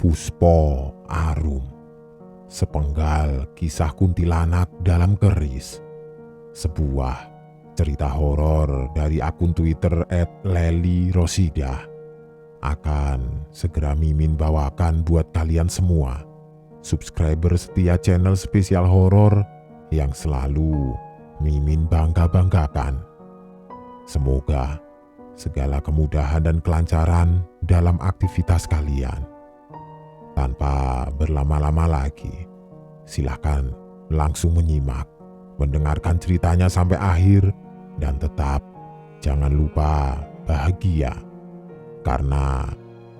Puspo Arum, sepenggal kisah kuntilanak dalam keris. Sebuah cerita horor dari akun Twitter @lelirosidah akan segera Mimin bawakan buat kalian semua, subscriber setia channel spesial horor yang selalu Mimin bangga-banggakan. Semoga segala kemudahan dan kelancaran dalam aktivitas kalian. Tanpa berlama-lama lagi, silakan langsung menyimak, mendengarkan ceritanya sampai akhir, dan tetap jangan lupa bahagia. Karena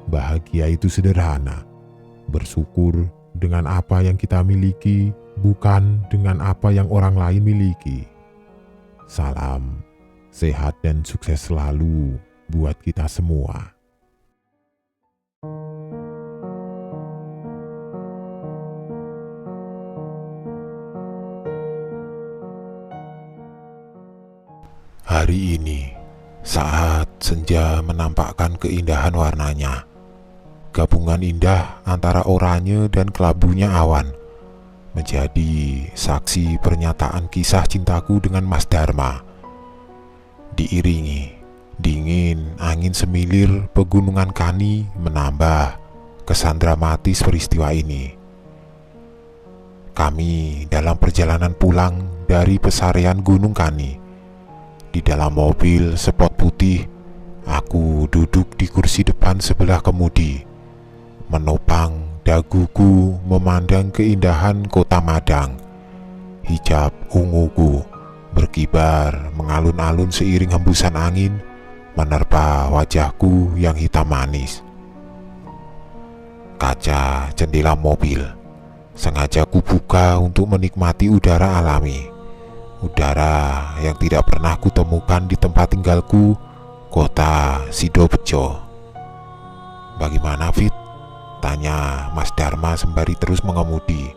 bahagia itu sederhana, bersyukur dengan apa yang kita miliki, bukan dengan apa yang orang lain miliki. Salam sehat dan sukses selalu buat kita semua. Hari ini, saat senja menampakkan keindahan warnanya, gabungan indah antara oranye dan kelabunya awan, menjadi saksi pernyataan kisah cintaku dengan Mas Dharma. Diiringi dingin angin semilir pegunungan Kani menambah kesan dramatis peristiwa ini. Kami dalam perjalanan pulang dari pesarian Gunung Kani. Di dalam mobil sport putih, aku duduk di kursi depan sebelah kemudi, menopang daguku memandang keindahan kota Madang. Hijab unguku berkibar mengalun-alun seiring hembusan angin menerpa wajahku yang hitam manis. Kaca jendela mobil sengaja kubuka untuk menikmati udara alami. Udara yang tidak pernah kutemukan di tempat tinggalku, kota Sidobejo. "Bagaimana, Fit?" tanya Mas Dharma sembari terus mengemudi.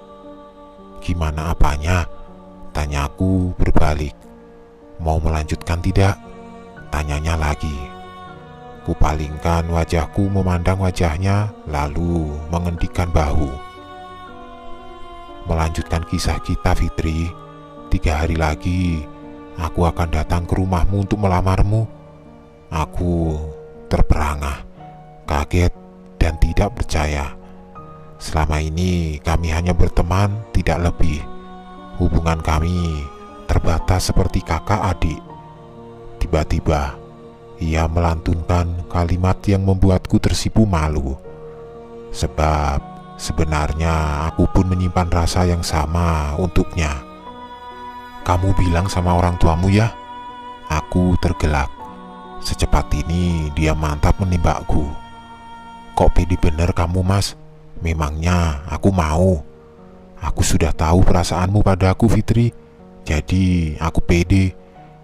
"Gimana apanya?" tanyaku berbalik. "Mau melanjutkan tidak?" tanyanya lagi. Kupalingkan wajahku memandang wajahnya, lalu mengendikkan bahu. "Melanjutkan kisah kita, Fitri. 3 hari lagi aku akan datang ke rumahmu untuk melamarmu." Aku terperangah, kaget dan tidak percaya. Selama ini kami hanya berteman, tidak lebih. Hubungan kami terbatas seperti kakak adik. Tiba-tiba ia melantunkan kalimat yang membuatku tersipu malu. Sebab sebenarnya aku pun menyimpan rasa yang sama untuknya. "Kamu bilang sama orang tuamu ya?" Aku tergelak. Secepat ini dia mantap menembakku. "Kok pede bener kamu, Mas? Memangnya aku mau? Aku sudah tahu perasaanmu padaku, Fitri. Jadi aku pede.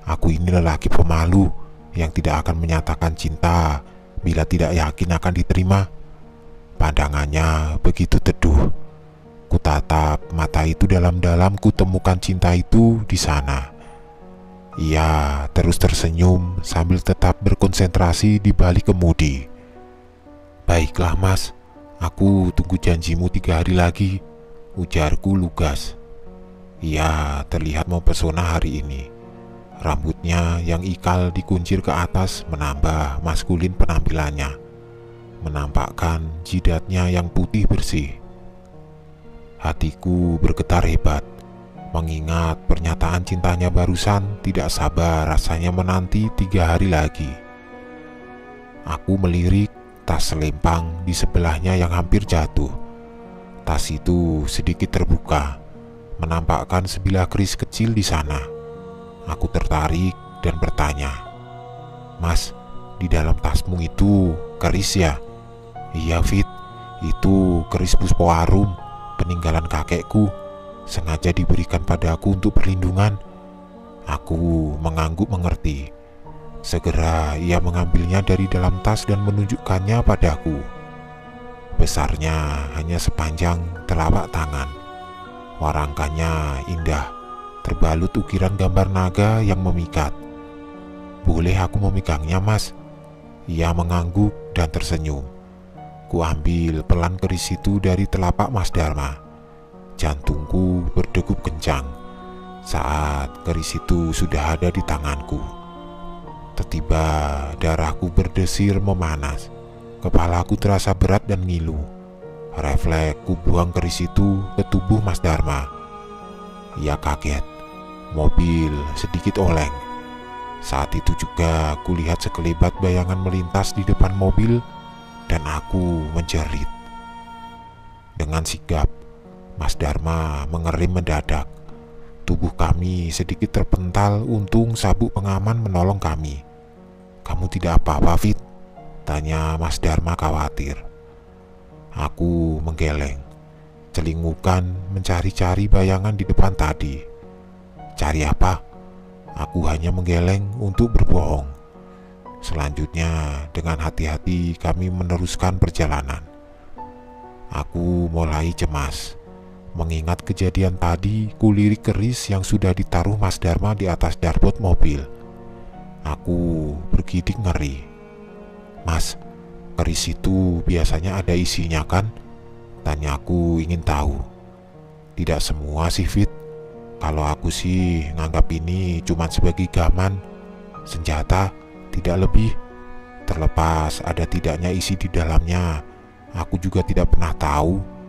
Aku ini lelaki pemalu yang tidak akan menyatakan cinta bila tidak yakin akan diterima." Pandangannya begitu teduh. Kutatap mata itu dalam-dalam, kutemukan cinta itu di sana. Ia terus tersenyum sambil tetap berkonsentrasi di balik kemudi. "Baiklah, Mas, aku tunggu janjimu 3 hari lagi," ujarku lugas. Ia terlihat mempesona hari ini. Rambutnya yang ikal dikuncir ke atas menambah maskulin penampilannya, menampakkan jidatnya yang putih bersih. Hatiku bergetar hebat, mengingat pernyataan cintanya barusan. Tidak sabar rasanya menanti 3 hari lagi. Aku melirik tas selempang di sebelahnya yang hampir jatuh. Tas itu sedikit terbuka, menampakkan sebilah keris kecil di sana. Aku tertarik dan bertanya, "Mas, di dalam tasmu itu keris ya?" "Iya, Fit, itu keris Puspo Arum, peninggalan kakekku, sengaja diberikan padaku untuk perlindungan." Aku mengangguk mengerti. Segera ia mengambilnya dari dalam tas dan menunjukkannya padaku. Besarnya hanya sepanjang telapak tangan. Warangkannya indah, terbalut ukiran gambar naga yang memikat. "Boleh aku memegangnya, Mas?" Ia mengangguk dan tersenyum. Ku ambil pelan keris itu dari telapak Mas Dharma. Jantungku berdegup kencang saat keris itu sudah ada di tanganku. Tiba-tiba darahku berdesir memanas. Kepalaku terasa berat dan ngilu. Refleks ku buang keris itu ke tubuh Mas Dharma. Ia kaget. Mobil sedikit oleng. Saat itu juga kulihat sekelebat bayangan melintas di depan mobil dan aku menjerit. Dengan sigap, Mas Dharma mengerim mendadak. Tubuh kami sedikit terpental, untung sabuk pengaman menolong kami. "Kamu tidak apa-apa, Fit?" tanya Mas Dharma khawatir. Aku menggeleng, celingukan mencari-cari bayangan di depan tadi. Cari apa? Aku hanya menggeleng untuk berbohong. Selanjutnya, dengan hati-hati kami meneruskan perjalanan. Aku mulai cemas. Mengingat kejadian tadi, kulirik keris yang sudah ditaruh Mas Dharma di atas dashboard mobil. Aku bergidik ngeri. "Mas, keris itu biasanya ada isinya kan?" tanyaku ingin tahu. "Tidak semua sih, Fit. Kalau aku sih nganggap ini cuma sebagai gaman, senjata, tidak lebih. Terlepas ada tidaknya isi di dalamnya, aku juga tidak pernah tahu."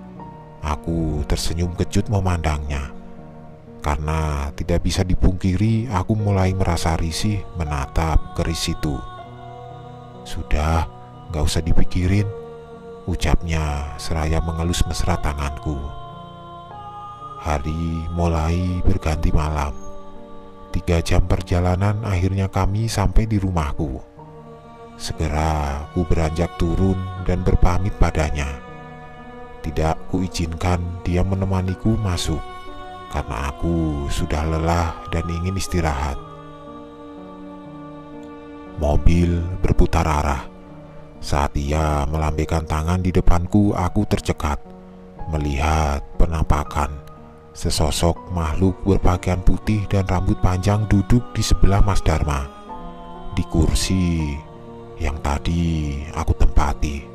Aku tersenyum kecut memandangnya. Karena tidak bisa dipungkiri, aku mulai merasa risih menatap keris itu. "Sudah, gak usah dipikirin," ucapnya seraya mengelus mesra tanganku. Hari mulai berganti malam. 3 jam perjalanan akhirnya kami sampai di rumahku. Segera ku beranjak turun dan berpamit padanya. Tidak kuizinkan dia menemaniku masuk, karena aku sudah lelah dan ingin istirahat. Mobil berputar arah. Saat ia melambaikan tangan di depanku, aku tercekat melihat penampakan sesosok makhluk berpakaian putih dan rambut panjang duduk di sebelah Mas Dharma, di kursi yang tadi aku tempati.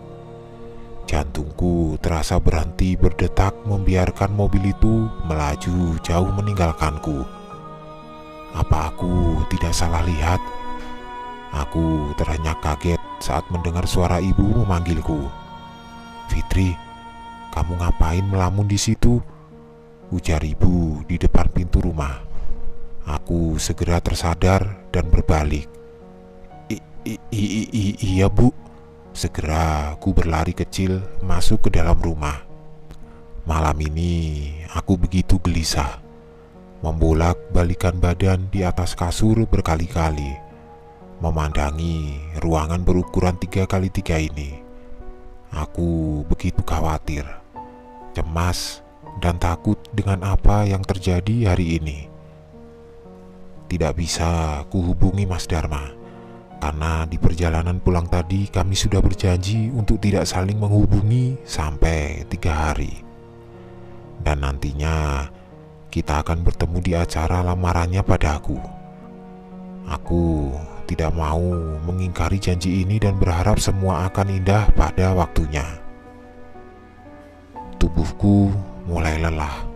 Jantungku terasa berhenti berdetak membiarkan mobil itu melaju jauh meninggalkanku. Apa aku tidak salah lihat? Aku terenyak kaget saat mendengar suara ibu memanggilku. "Fitri, kamu ngapain melamun di situ?" ujar ibu di depan pintu rumah. Aku segera tersadar dan berbalik. Iya, Bu." Segera aku berlari kecil masuk ke dalam rumah. Malam ini aku begitu gelisah, membolak-balikan badan di atas kasur berkali-kali, memandangi ruangan berukuran 3x3 ini. Aku begitu khawatir, cemas, dan takut dengan apa yang terjadi hari ini. Tidak bisa kuhubungi Mas Dharma, karena di perjalanan pulang tadi kami sudah berjanji untuk tidak saling menghubungi sampai 3 hari. Dan nantinya kita akan bertemu di acara lamarannya padaku. Aku tidak mau mengingkari janji ini dan berharap semua akan indah pada waktunya. Tubuhku mulai lelah.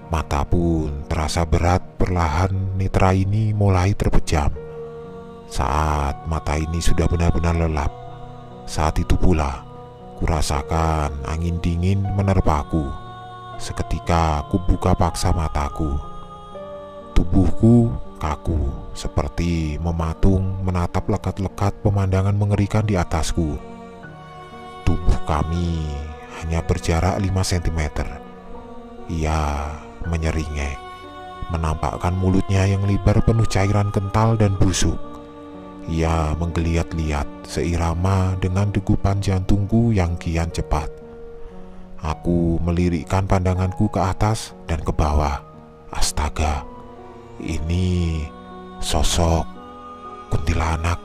Mata pun terasa berat, perlahan netra ini mulai terpejam. Saat mata ini sudah benar-benar lelap, saat itu pula kurasakan angin dingin menerpaku. Seketika aku buka paksa mataku. Tubuhku kaku, seperti mematung menatap lekat-lekat pemandangan mengerikan di atasku. Tubuh kami hanya berjarak 5 cm. Ia menyeringai, menampakkan mulutnya yang lebar penuh cairan kental dan busuk. Ia menggeliat-liat seirama dengan degupan jantungku yang kian cepat. Aku melirikkan pandanganku ke atas dan ke bawah. Astaga, ini sosok kuntilanak.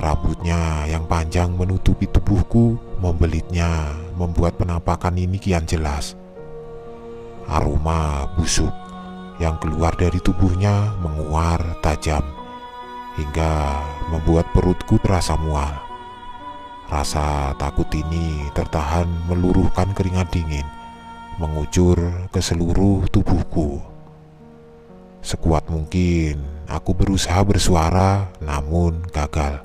Rambutnya yang panjang menutupi tubuhku, membelitnya membuat penampakan ini kian jelas. Aroma busuk yang keluar dari tubuhnya menguar tajam hingga membuat perutku terasa mual. Rasa takut ini tertahan meluruhkan keringat dingin, mengucur ke seluruh tubuhku. Sekuat mungkin aku berusaha bersuara, namun gagal.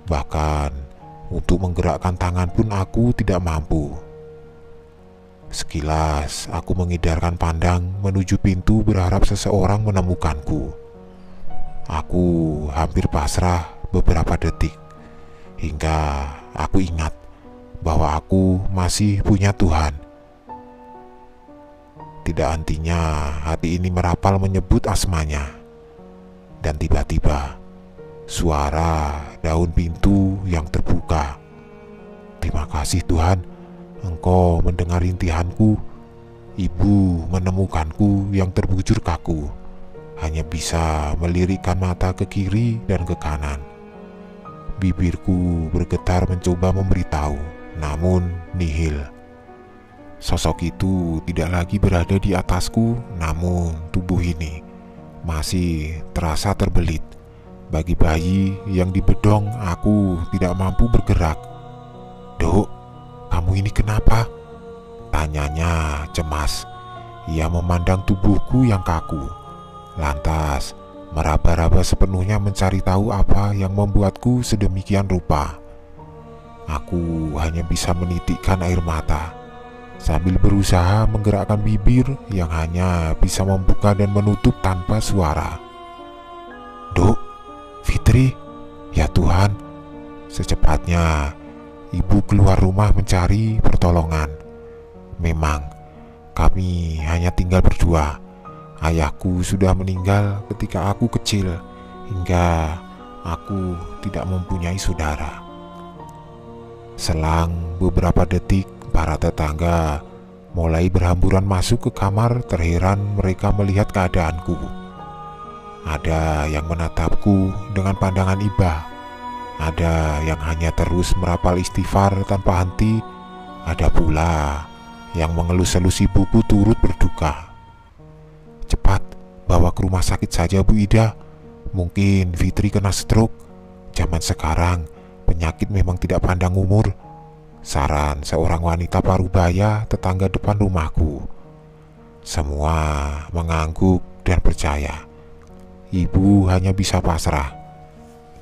Bahkan untuk menggerakkan tangan pun aku tidak mampu. Sekilas aku mengidarkan pandang menuju pintu berharap seseorang menemukanku. Aku hampir pasrah beberapa detik, hingga aku ingat bahwa aku masih punya Tuhan. Tidak hentinya hati ini merapal menyebut asmanya. Dan tiba-tiba suara daun pintu yang terbuka. Terima kasih Tuhan, Engkau mendengar rintihanku. Ibu menemukanku yang terbujur kaku, hanya bisa melirikkan mata ke kiri dan ke kanan. Bibirku bergetar mencoba memberitahu, namun nihil. Sosok itu tidak lagi berada di atasku, namun tubuh ini masih terasa terbelit. Bagi bayi yang dibedong, aku tidak mampu bergerak. "Dok, kamu ini kenapa?" tanyanya cemas. Ia memandang tubuhku yang kaku, lantas meraba-raba sepenuhnya mencari tahu apa yang membuatku sedemikian rupa. Aku hanya bisa menitikkan air mata sambil berusaha menggerakkan bibir yang hanya bisa membuka dan menutup tanpa suara. "Dok, Fitri, ya Tuhan." Secepatnya ibu keluar rumah mencari pertolongan. Memang kami hanya tinggal berdua. Ayahku sudah meninggal ketika aku kecil, hingga aku tidak mempunyai saudara. Selang beberapa detik, para tetangga mulai berhamburan masuk ke kamar. Terheran mereka melihat keadaanku. Ada yang menatapku dengan pandangan iba, ada yang hanya terus merapal istighfar tanpa henti, ada pula yang mengelus-elus ibuku turut berduka. "Cepat bawa ke rumah sakit saja Bu Ida, mungkin Fitri kena stroke. Zaman sekarang penyakit memang tidak pandang umur," saran seorang wanita parubaya tetangga depan rumahku. Semua mengangguk dan percaya. Ibu hanya bisa pasrah.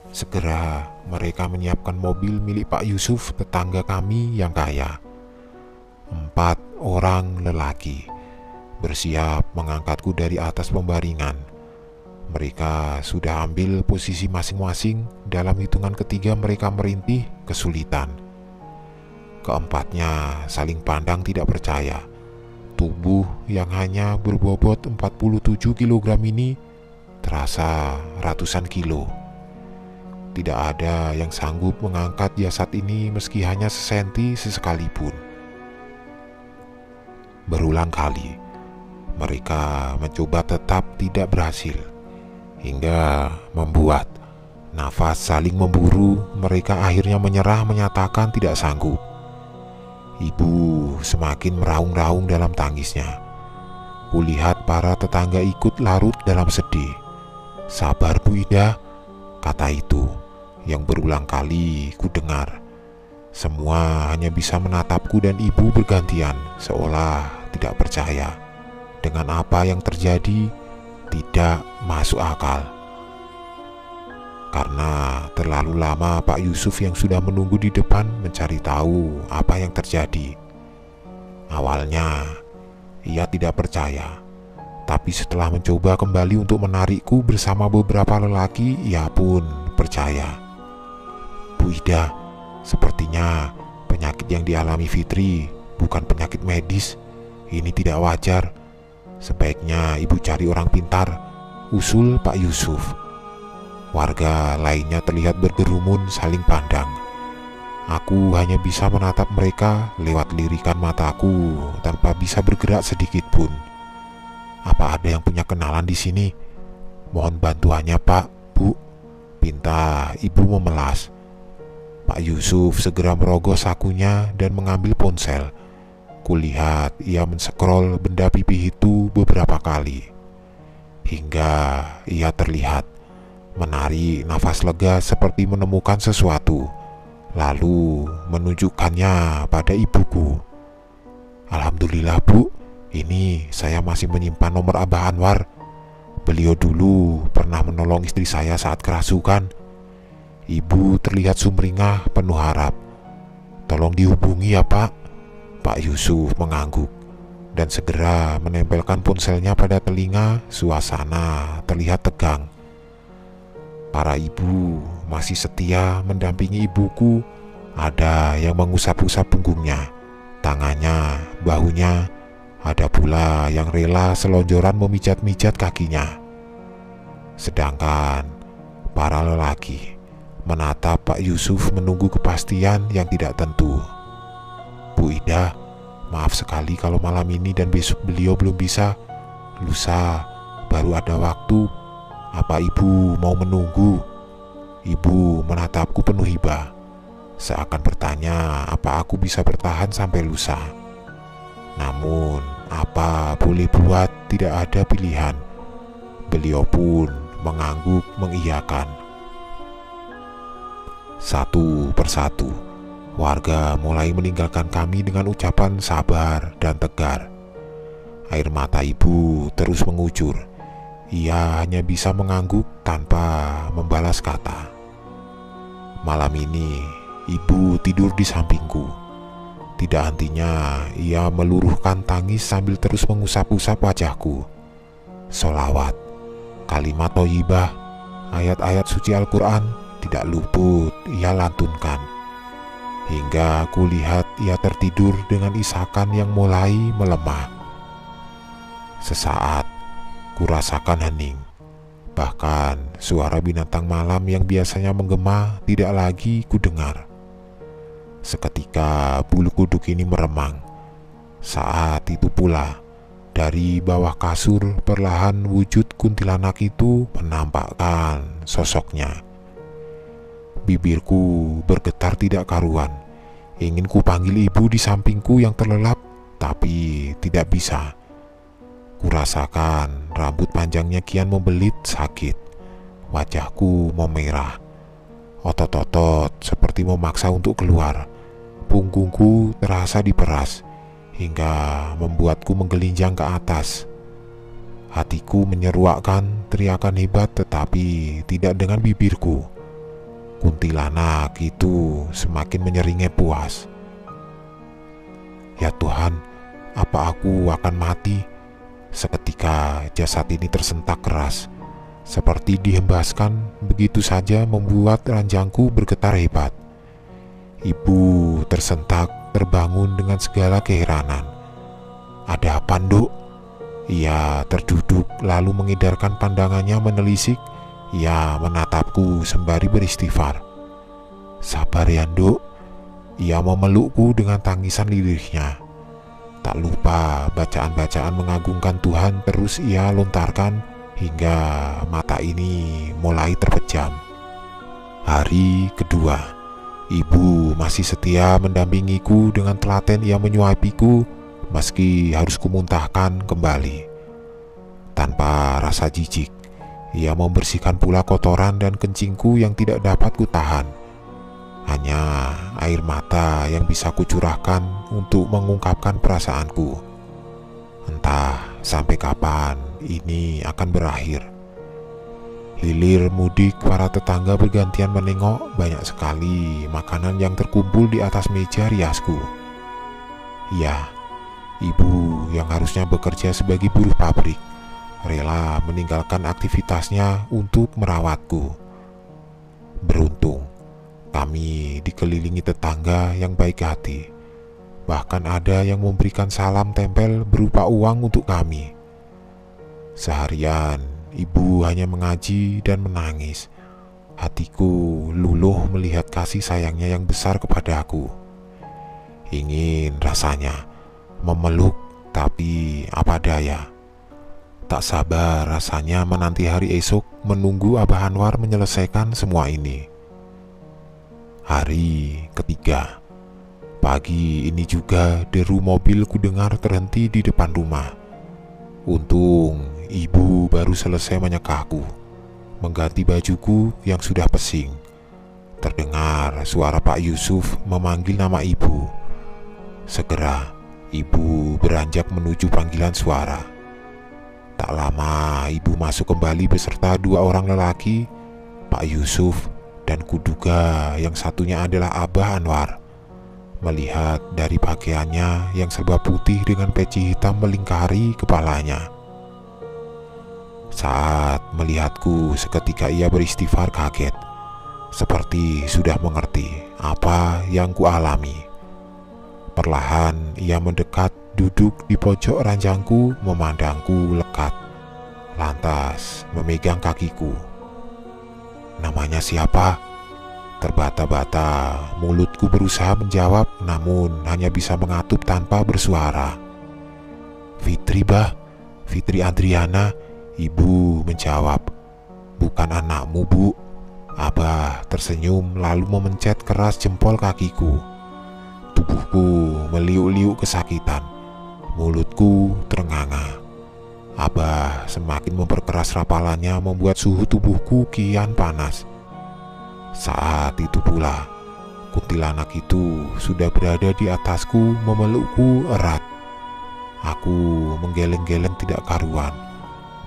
Segera mereka menyiapkan mobil milik Pak Yusuf, tetangga kami yang kaya. 4 orang lelaki bersiap mengangkatku dari atas pembaringan. Mereka sudah ambil posisi masing-masing. Dalam hitungan ketiga mereka merintih kesulitan. Keempatnya saling pandang tidak percaya. Tubuh yang hanya berbobot 47 kg ini terasa ratusan kilo. Tidak ada yang sanggup mengangkat jasad ini meski hanya sesenti sekalipun. Berulang kali mereka mencoba, tetap tidak berhasil, hingga membuat nafas saling memburu. Mereka akhirnya menyerah, menyatakan tidak sanggup. Ibu semakin meraung-raung dalam tangisnya. Kulihat para tetangga ikut larut dalam sedih. "Sabar Bu Ida," kata itu yang berulang kali ku dengar. Semua hanya bisa menatapku dan ibu bergantian, seolah tidak percaya dengan apa yang terjadi. Tidak masuk akal. Karena terlalu lama Pak Yusuf yang sudah menunggu di depan mencari tahu apa yang terjadi. Awalnya ia tidak percaya, tapi setelah mencoba kembali untuk menarikku bersama beberapa lelaki, ia pun percaya. "Bu Ida, sepertinya penyakit yang dialami Fitri bukan penyakit medis. Ini tidak wajar. Sebaiknya ibu cari orang pintar," usul Pak Yusuf. Warga lainnya terlihat bergerumun saling pandang. Aku hanya bisa menatap mereka lewat lirikan mataku tanpa bisa bergerak sedikit pun. "Apa ada yang punya kenalan di sini? Mohon bantuannya Pak, Bu," pinta ibu memelas. Pak Yusuf segera merogoh sakunya dan mengambil ponsel. Kulihat ia men-scroll benda pipih itu beberapa kali, hingga ia terlihat menarik nafas lega seperti menemukan sesuatu. lalu menunjukkannya pada ibuku. "Alhamdulillah Bu, ini saya masih menyimpan nomor Abah Anwar. Beliau dulu pernah menolong istri saya saat kerasukan." Ibu terlihat sumringah penuh harap. "Tolong dihubungi ya Pak." Pak Yusuf mengangguk dan segera menempelkan ponselnya pada telinga. Suasana terlihat tegang. Para ibu masih setia mendampingi ibuku. Ada yang mengusap-usap punggungnya, tangannya, bahunya. Ada pula yang rela selonjoran memijat-mijat kakinya. Sedangkan para lelaki menatap Pak Yusuf menunggu kepastian yang tidak tentu. "Bu Ida, maaf sekali kalau malam ini dan besok beliau belum bisa. Lusa baru ada waktu. Apa Ibu mau menunggu?" Ibu menatapku penuh hibah, seakan bertanya apa aku bisa bertahan sampai lusa. Namun apa boleh buat, tidak ada pilihan. Beliau pun mengangguk mengiyakan. Satu persatu warga mulai meninggalkan kami dengan ucapan sabar dan tegar. Air mata ibu terus mengucur. Ia hanya bisa mengangguk tanpa membalas kata. Malam ini ibu tidur di sampingku. Tidak hentinya ia meluruhkan tangis sambil terus mengusap-usap wajahku. Sholawat, kalimat thayyibah, ayat-ayat suci Al-Quran tidak luput ia lantunkan. Hingga aku lihat ia tertidur dengan isakan yang mulai melemah. Sesaat kurasakan hening. Bahkan suara binatang malam yang biasanya menggema tidak lagi kudengar. Seketika bulu kuduk ini meremang. Saat itu pula dari bawah kasur perlahan wujud kuntilanak itu menampakkan sosoknya. Bibirku bergetar tidak karuan. Ingin kupanggil ibu di sampingku yang terlelap, tapi tidak bisa. Kurasakan rambut panjangnya kian membelit sakit. Wajahku memerah. Otot-otot seperti memaksa untuk keluar. Punggungku terasa diperas hingga membuatku menggelinjang ke atas. Hatiku menyeruakkan teriakan hebat, tetapi tidak dengan bibirku. Kuntilanak itu semakin menyeringai puas. "Ya Tuhan, apa aku akan mati?" Seketika jasad ini tersentak keras, seperti dihembaskan begitu saja, membuat ranjangku bergetar hebat. Ibu tersentak terbangun dengan segala keheranan. "Ada apa, Nduk?" Ia terduduk lalu mengedarkan pandangannya menelisik. Ia menatapku sembari beristighfar. "Sabar ya, Nduk." Ia memelukku dengan tangisan lirihnya. Tak lupa bacaan-bacaan mengagungkan Tuhan terus ia lontarkan hingga mata ini mulai terpejam. Hari kedua, ibu masih setia mendampingiku. Dengan telaten ia menyuapiku meski harus kumuntahkan kembali. Tanpa rasa jijik, ia membersihkan pula kotoran dan kencingku yang tidak dapat kutahan. Hanya air mata yang bisa kucurahkan untuk mengungkapkan perasaanku. Entah sampai kapan ini akan berakhir. Hilir mudik, para tetangga bergantian menengok. Banyak sekali makanan yang terkumpul di atas meja riasku. Ya, ibu yang harusnya bekerja sebagai buruh pabrik rela meninggalkan aktivitasnya untuk merawatku. Beruntung kami dikelilingi tetangga yang baik hati. Bahkan ada yang memberikan salam tempel berupa uang untuk kami. Seharian ibu hanya mengaji dan menangis. Hatiku luluh melihat kasih sayangnya yang besar kepadaku. Ingin rasanya memeluk, tapi apa daya. Tak sabar rasanya menanti hari esok, menunggu Abah Anwar menyelesaikan semua ini. Hari ketiga, pagi ini juga deru mobil kudengar terhenti di depan rumah. Untung ibu baru selesai menyekahku, mengganti bajuku yang sudah pesing. terdengar suara Pak Yusuf memanggil nama ibu. Segera ibu beranjak menuju panggilan suara. Tak lama ibu masuk kembali beserta 2 orang lelaki, Pak Yusuf dan kuduga yang satunya adalah Abah Anwar. Melihat dari pakaiannya yang serba putih dengan peci hitam melingkari kepalanya. Saat melihatku, seketika ia beristighfar kaget, seperti sudah mengerti apa yang kualami. Perlahan ia mendekat, duduk di pojok ranjangku, memandangku lekat, lantas memegang kakiku. Namanya siapa? Terbata-bata mulutku berusaha menjawab, namun hanya bisa mengatup tanpa bersuara. Fitri, Bah, Fitri Adriana, ibu menjawab. Bukan anakmu, Bu. Abah tersenyum lalu memencet keras jempol kakiku. Tubuhku meliuk-liuk kesakitan, mulutku terenganga. Abah semakin memperkeras rapalannya membuat suhu tubuhku kian panas. Saat itu pula, kuntilanak itu sudah berada di atasku memelukku erat. Aku menggeleng-geleng tidak karuan,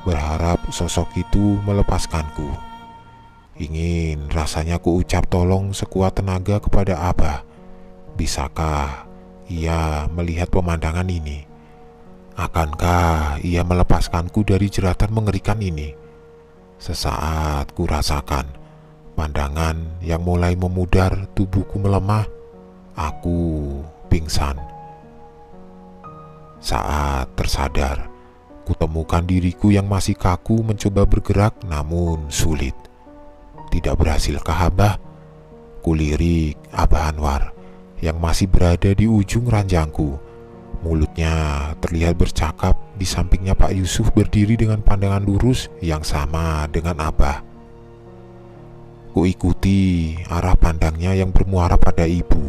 berharap sosok itu melepaskanku. Ingin rasanya ku ucap tolong sekuat tenaga kepada Abah. Bisakah ia melihat pemandangan ini? Akankah ia melepaskanku dari jeratan mengerikan ini? Sesaat ku rasakan pandangan yang mulai memudar, tubuhku melemah, aku pingsan. Saat tersadar, kutemukan diriku yang masih kaku mencoba bergerak namun sulit. Tidak berhasilkah Abah? Kulirik Abah Anwar yang masih berada di ujung ranjangku. Mulutnya terlihat bercakap, di sampingnya Pak Yusuf berdiri dengan pandangan lurus yang sama dengan Abah. Kuikuti arah pandangnya yang bermuara pada ibu.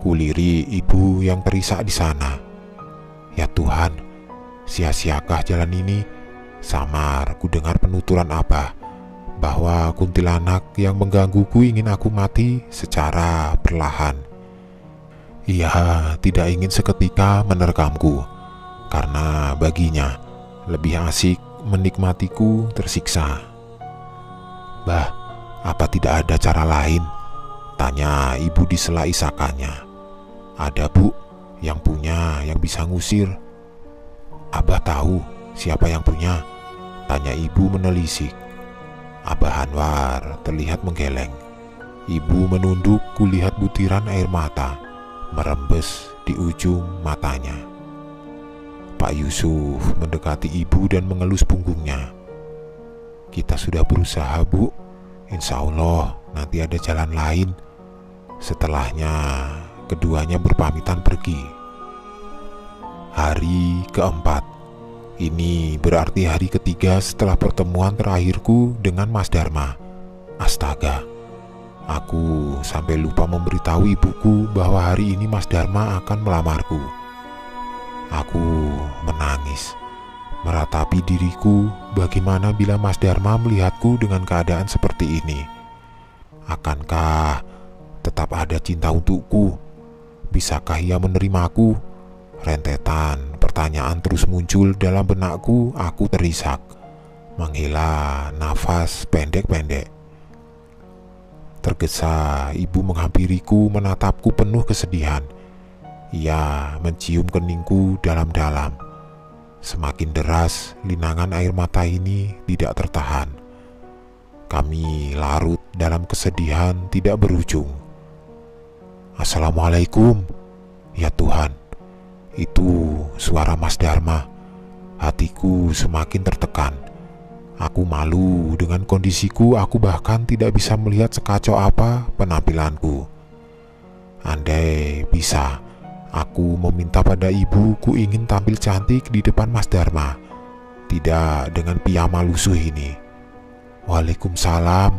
Kulirik ibu yang terisak di sana. Ya Tuhan, sia-siakah jalan ini? Samar ku dengar penuturan Abah bahwa kuntilanak yang menggangguku ingin aku mati secara perlahan. Ia tidak ingin seketika menerkamku, karena baginya lebih asik menikmatiku tersiksa. Bah, apa tidak ada cara lain? Tanya ibu di sela isakannya. Ada, Bu, yang punya yang bisa ngusir. Abah tahu siapa yang punya? Tanya ibu menelisik. Abah Anwar terlihat menggeleng. Ibu menunduk, kulihat butiran air mata merembes di ujung matanya. Pak Yusuf mendekati ibu dan mengelus punggungnya. Kita sudah berusaha, Bu. Insya Allah nanti ada jalan lain. Setelahnya keduanya berpamitan pergi. Hari keempat. Ini berarti hari ketiga setelah pertemuan terakhirku dengan Mas Dharma. Astaga, aku sampai lupa memberitahu ibuku bahwa hari ini Mas Dharma akan melamarku. Aku menangis, meratapi diriku. Bagaimana bila Mas Dharma melihatku dengan keadaan seperti ini? Akankah tetap ada cinta untukku? Bisakah ia menerimaku? Rentetan pertanyaan terus muncul dalam benakku. Aku terisak, menghela nafas pendek-pendek. Tergesa ibu menghampiriku, menatapku penuh kesedihan. Ia mencium keningku dalam-dalam. Semakin deras linangan air mata ini tidak tertahan. Kami larut dalam kesedihan tidak berujung. Assalamualaikum. Ya Tuhan, itu suara Mas Dharma. Hatiku semakin tertekan. Aku malu dengan kondisiku, aku bahkan tidak bisa melihat sekacau apa penampilanku. Andai bisa, aku meminta pada ibu, ku ingin tampil cantik di depan Mas Dharma, tidak dengan piyama lusuh ini. Waalaikumsalam,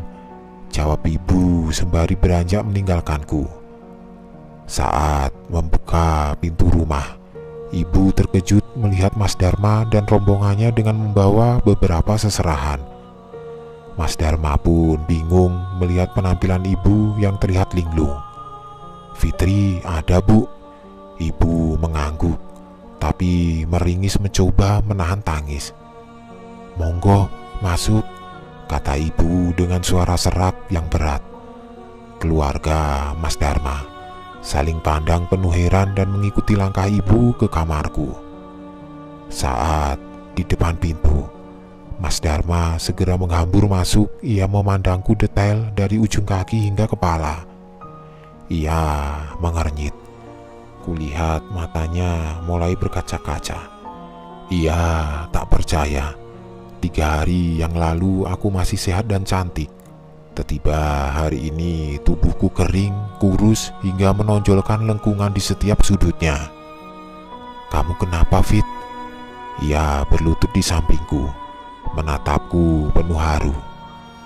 jawab ibu sembari beranjak meninggalkanku. Saat membuka pintu rumah, ibu terkejut melihat Mas Dharma dan rombongannya dengan membawa beberapa seserahan. Mas Dharma pun bingung melihat penampilan ibu yang terlihat linglung. "Fitri ada, Bu." Ibu mengangguk, tapi meringis mencoba menahan tangis. "Monggo, masuk," kata ibu dengan suara serak yang berat. Keluarga Mas Dharma saling pandang penuh heran dan mengikuti langkah ibu ke kamarku. Saat di depan pintu, Mas Dharma segera menghambur masuk. Ia memandangku detail dari ujung kaki hingga kepala. Ia mengernyit. Kulihat matanya mulai berkaca-kaca. Ia tak percaya. 3 hari yang lalu aku masih sehat dan cantik. Tiba-tiba hari ini tubuhku kering, kurus, hingga menonjolkan lengkungan di setiap sudutnya. "Kamu kenapa, Fit?" Ia berlutut di sampingku, menatapku penuh haru.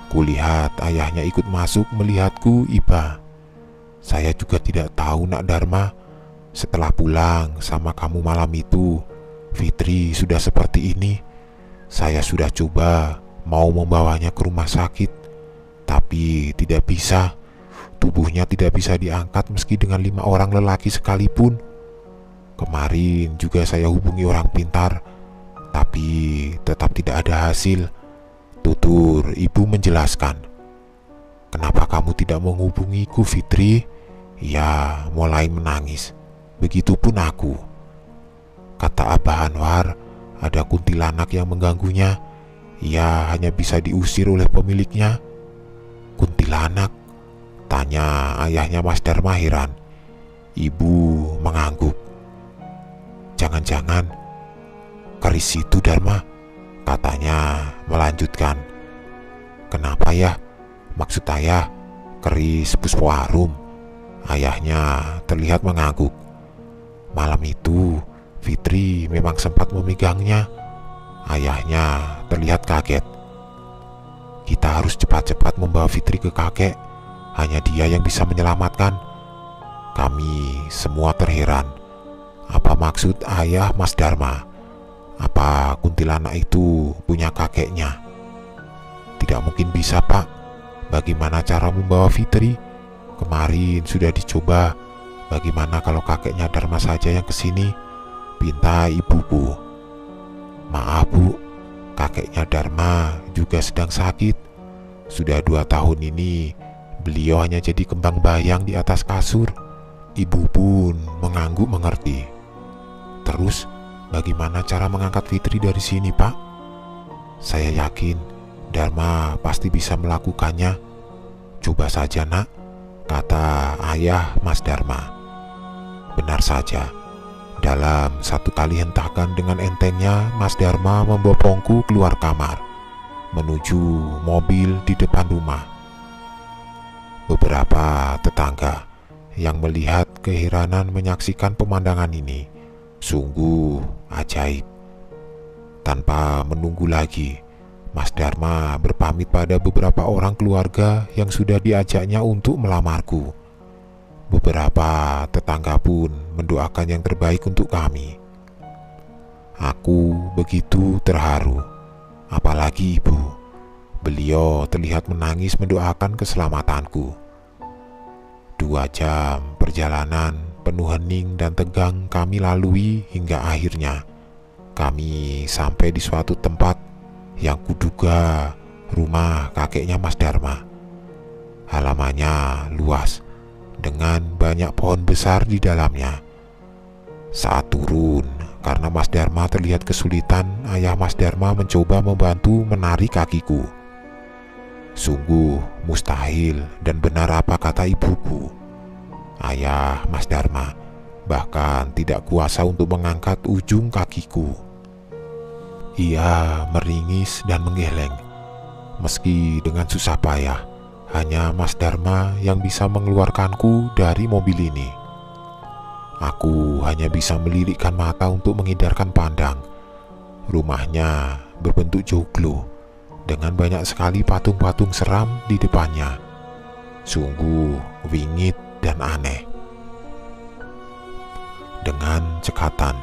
Kulihat ayahnya ikut masuk melihatku iba. "Saya juga tidak tahu, Nak Dharma. Setelah pulang sama kamu malam itu, Fitri sudah seperti ini. Saya sudah coba mau membawanya ke rumah sakit, tapi tidak bisa. Tubuhnya tidak bisa diangkat meski dengan 5 orang lelaki sekalipun. Kemarin juga saya hubungi orang pintar, tapi tetap tidak ada hasil," tutur ibu menjelaskan. "Kenapa kamu tidak menghubungiku, Fitri?" Ia mulai menangis. "Begitupun aku. Kata Abah Anwar, ada kuntilanak yang mengganggunya. Ia hanya bisa diusir oleh pemiliknya." "Kuntilanak?" tanya ayahnya Mas Dharma heran. Ibu mengangguk. "Jangan-jangan keris itu, Dharma," katanya melanjutkan. "Kenapa ya? Maksud ayah keris Puspawarum?" Ayahnya terlihat mengangguk. "Malam itu Fitri memang sempat memegangnya." Ayahnya terlihat kaget. "Kita harus cepat-cepat membawa Fitri ke kakek. Hanya dia yang bisa menyelamatkan." Kami semua terheran. Apa maksud ayah Mas Dharma? Apa kuntilanak itu punya kakeknya? "Tidak mungkin bisa, Pak. Bagaimana cara membawa Fitri? Kemarin sudah dicoba. Bagaimana kalau kakeknya Dharma saja yang kesini?" pinta ibuku. "Maaf, Bu. Kakeknya Dharma juga sedang sakit. Sudah 2 tahun ini beliau hanya jadi kembang bayang di atas kasur." Ibu pun mengangguk mengerti. "Terus bagaimana cara mengangkat Fitri dari sini, Pak?" "Saya yakin Dharma pasti bisa melakukannya. Coba saja, Nak," kata ayah Mas Dharma. Benar saja. Dalam 1 kali hentakan dengan entengnya, Mas Dharma membopongku keluar kamar, menuju mobil di depan rumah. Beberapa tetangga yang melihat keheranan menyaksikan pemandangan ini sungguh ajaib. Tanpa menunggu lagi, Mas Dharma berpamit pada beberapa orang keluarga yang sudah diajaknya untuk melamarku. Beberapa tetangga pun mendoakan yang terbaik untuk kami. Aku begitu terharu, apalagi ibu. Beliau terlihat menangis mendoakan keselamatanku. 2 jam perjalanan penuh hening dan tegang kami lalui hingga akhirnya kami sampai di suatu tempat yang kuduga rumah kakeknya Mas Dharma. Halamannya luas dengan banyak pohon besar di dalamnya. Saat turun, karena Mas Dharma terlihat kesulitan, ayah Mas Dharma mencoba membantu menarik kakiku. Sungguh mustahil dan benar apa kata ibuku. Ayah Mas Dharma bahkan tidak kuasa untuk mengangkat ujung kakiku. Ia meringis dan menggeleng. Meski dengan susah payah, hanya Mas Dharma yang bisa mengeluarkanku dari mobil ini. Aku hanya bisa melirikkan mata untuk menghindarkan pandang. Rumahnya berbentuk joglo dengan banyak sekali patung-patung seram di depannya. Sungguh wingit dan aneh. Dengan cekatan,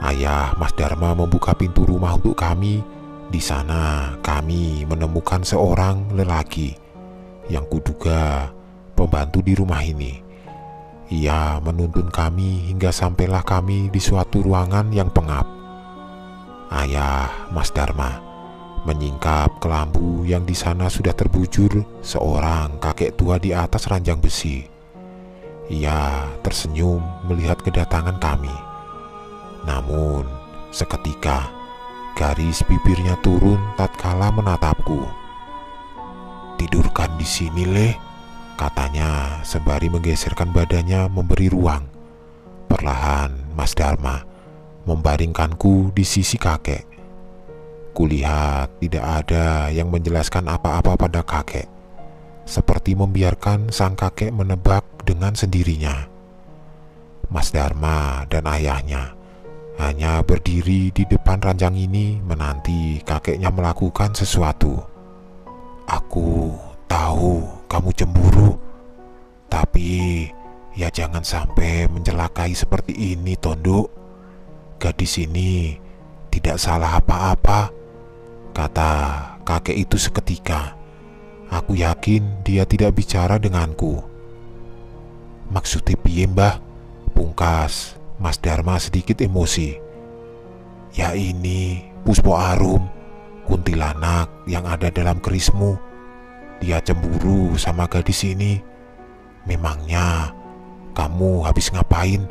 ayah Mas Dharma membuka pintu rumah untuk kami Di sana kami menemukan seorang lelaki yang kuduga pembantu di rumah ini. Ia menuntun kami hingga sampailah kami di suatu ruangan yang pengap. Ayah Mas Dharma menyingkap kelambu yang di sana sudah terbujur seorang kakek tua di atas ranjang besi. Ia tersenyum melihat kedatangan kami. Namun seketika garis bibirnya turun tatkala menatapku. "Tidurkan di sini, Le," katanya sembari menggeserkan badannya memberi ruang. Perlahan Mas Dharma membaringkanku di sisi kakek. Kulihat tidak ada yang menjelaskan apa-apa pada kakek, seperti membiarkan sang kakek menebak dengan sendirinya. Mas Dharma dan ayahnya hanya berdiri di depan ranjang ini menanti kakeknya melakukan sesuatu. "Aku tahu kamu cemburu, tapi ya jangan sampai mencelakai seperti ini, Tonduk. Gadis ini tidak salah apa-apa," kata kakek itu seketika. Aku yakin dia tidak bicara denganku. "Maksudnya piye, Mbah?" pungkas Mas Dharma sedikit emosi. "Ya ini Puspo Arum, kuntilanak yang ada dalam kerismu. Dia cemburu sama gadis ini. Memangnya kamu habis ngapain?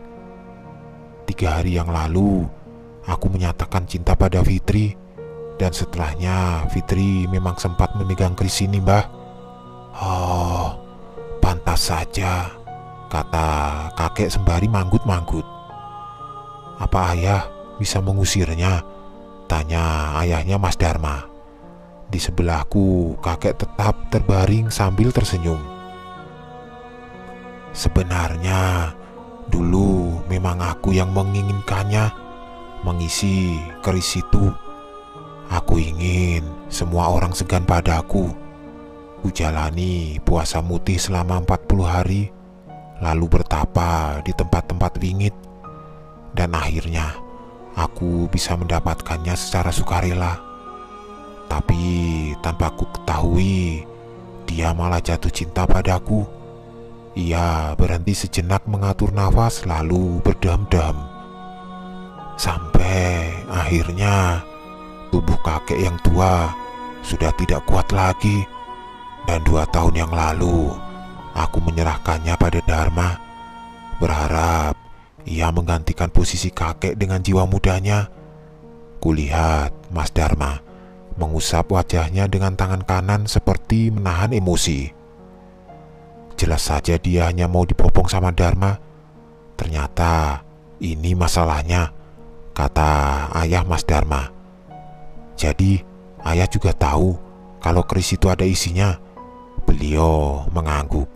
3 hari yang lalu aku menyatakan cinta pada Fitri, dan setelahnya Fitri memang sempat memegang keris ini, Mbah." "Oh, pantas saja," kata kakek sembari manggut-manggut. "Apa ayah bisa mengusirnya?" tanya ayahnya Mas Dharma. Di sebelahku kakek tetap terbaring sambil tersenyum. "Sebenarnya dulu memang aku yang menginginkannya mengisi keris itu. Aku ingin semua orang segan padaku. Kujalani puasa mutih selama 40 hari, lalu bertapa di tempat-tempat wingit, dan akhirnya aku bisa mendapatkannya secara sukarela. Tapi tanpa ku ketahui, dia malah jatuh cinta padaku. Ia berhenti sejenak mengatur nafas lalu berdam-dam. Sampai akhirnya tubuh kakek yang tua sudah tidak kuat lagi, dan 2 tahun yang lalu aku menyerahkannya pada Dharma, berharap ia menggantikan posisi kakek dengan jiwa mudanya." Kulihat Mas Dharma mengusap wajahnya dengan tangan kanan seperti menahan emosi. Jelas saja dia hanya mau dipopong sama Dharma. Ternyata ini masalahnya, kata ayah Mas Dharma. "Jadi ayah juga tahu kalau keris itu ada isinya?" Beliau mengangguk.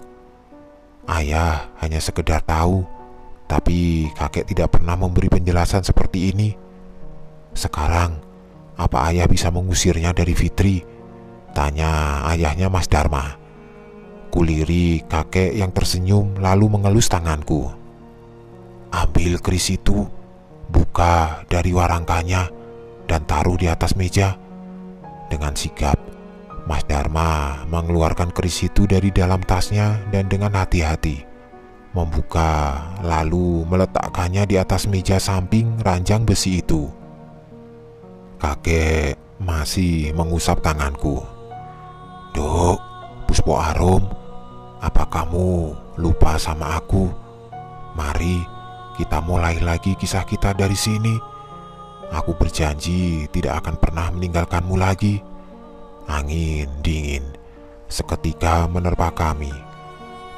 "Ayah hanya sekedar tahu, tapi kakek tidak pernah memberi penjelasan seperti ini. Sekarang, apa ayah bisa mengusirnya dari Fitri?" tanya ayahnya Mas Dharma. Kulirik kakek yang tersenyum lalu mengelus tanganku. "Ambil keris itu, buka dari warangkanya, dan taruh di atas meja." Dengan sigap, Mas Dharma mengeluarkan keris itu dari dalam tasnya dan dengan hati-hati membuka lalu meletakkannya di atas meja samping ranjang besi itu. Kakek masih mengusap tanganku. "Duk, Puspo Arum, apa kamu lupa sama aku? Mari kita mulai lagi kisah kita dari sini. Aku berjanji tidak akan pernah meninggalkanmu lagi." Angin dingin seketika menerpa kami.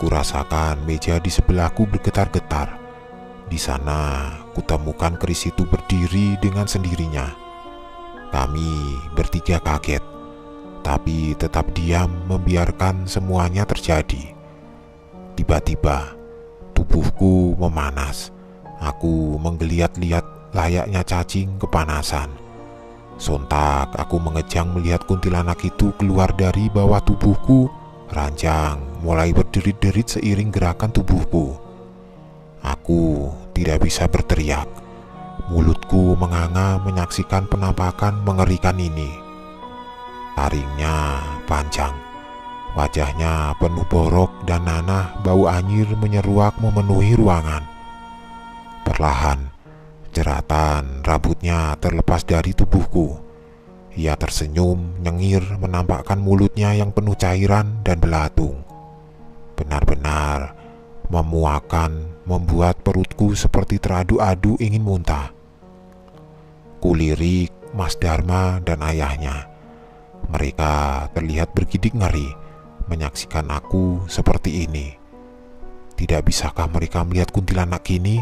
Kurasakan meja di sebelahku bergetar-getar. Di sana kutemukan keris itu berdiri dengan sendirinya. Kami bertiga kaget, tapi tetap diam membiarkan semuanya terjadi. Tiba-tiba tubuhku memanas. Aku menggeliat-liat layaknya cacing kepanasan. Sontak aku mengejang melihat kuntilanak itu keluar dari bawah tubuhku. Ranjang mulai berderit-derit seiring gerakan tubuhku. Aku tidak bisa berteriak. Mulutku menganga menyaksikan penampakan mengerikan ini. Taringnya panjang, wajahnya penuh borok dan nanah, bau anyir menyeruak memenuhi ruangan. Perlahan, jeratan rambutnya terlepas dari tubuhku. Ia tersenyum nyengir menampakkan mulutnya yang penuh cairan dan belatung. Benar-benar memuakan, membuat perutku seperti teradu-adu ingin muntah. Kulirik Mas Dharma dan ayahnya. Mereka terlihat bergidik ngeri menyaksikan aku seperti ini. Tidak bisakah mereka melihat kuntilanak ini?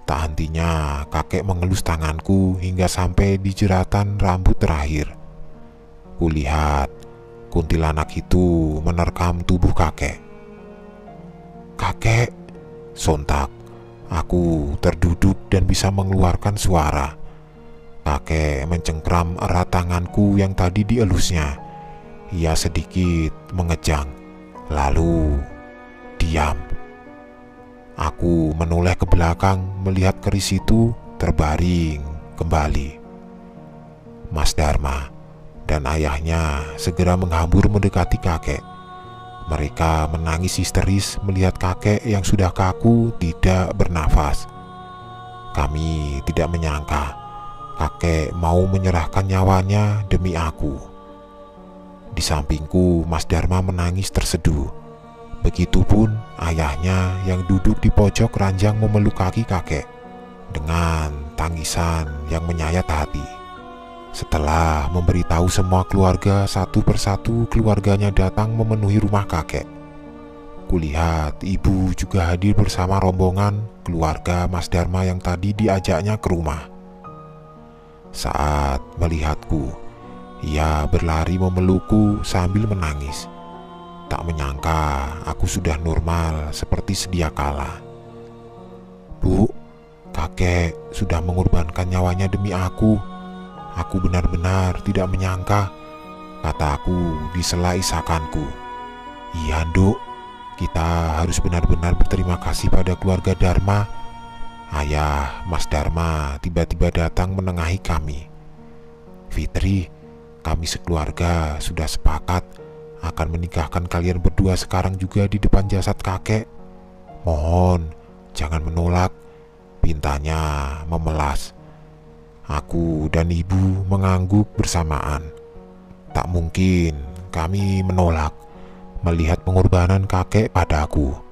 Tak hentinya kakek mengelus tanganku hingga sampai di jeratan rambut terakhir. Kulihat kuntilanak itu menerkam tubuh kakek. "Kakek!" Sontak aku terduduk dan bisa mengeluarkan suara. Kakek mencengkram erat tanganku yang tadi dielusnya. Ia sedikit mengejang, lalu diam. Aku menoleh ke belakang melihat keris itu terbaring kembali. Mas Dharma dan ayahnya segera menghambur mendekati kakek. Mereka menangis histeris melihat kakek yang sudah kaku tidak bernafas. Kami tidak menyangka kakek mau menyerahkan nyawanya demi aku. Di sampingku Mas Dharma menangis terseduh. Begitupun ayahnya yang duduk di pojok ranjang memeluk kaki kakek dengan tangisan yang menyayat hati. Setelah memberitahu semua keluarga, satu persatu keluarganya datang memenuhi rumah kakek. Kulihat ibu juga hadir bersama rombongan keluarga Mas Dharma yang tadi diajaknya ke rumah. Saat melihatku, ia berlari memelukku sambil menangis. Tak menyangka aku sudah normal seperti sedia kala. "Bu, kakek sudah mengorbankan nyawanya demi aku. Aku benar-benar tidak menyangka," kataku di sela isakanku. "Iya, Nduk, kita harus benar-benar berterima kasih pada keluarga Dharma." Ayah Mas Dharma tiba-tiba datang menengahi kami. "Fitri, kami sekeluarga sudah sepakat akan menikahkan kalian berdua sekarang juga di depan jasad kakek. Mohon jangan menolak," pintanya memelas. Aku dan ibu mengangguk bersamaan. Tak mungkin kami menolak melihat pengorbanan kakek padaku.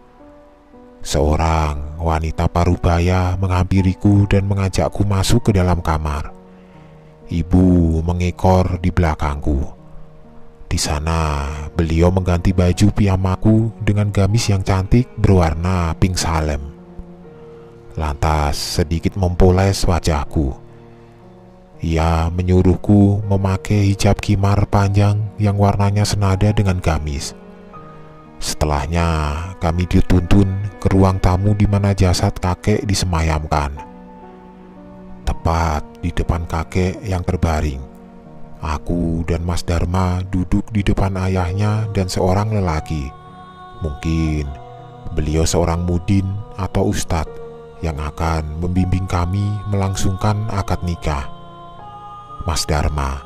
Seorang wanita parubaya menghampiriku dan mengajakku masuk ke dalam kamar. Ibu mengekor di belakangku. Di sana, beliau mengganti baju piyamaku dengan gamis yang cantik berwarna pink salem. Lantas sedikit mempoles wajahku. Ia menyuruhku memakai hijab khimar panjang yang warnanya senada dengan gamis. Setelahnya, kami dituntun ke ruang tamu di mana jasad kakek disemayamkan. Tepat di depan kakek yang terbaring, aku dan Mas Dharma duduk di depan ayahnya dan seorang lelaki. Mungkin beliau seorang mudin atau ustadz yang akan membimbing kami melangsungkan akad nikah. Mas Dharma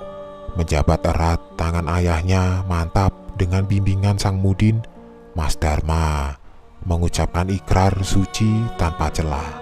menjabat erat tangan ayahnya mantap dengan bimbingan sang mudin. Mas Dharma mengucapkan ikrar suci tanpa celah.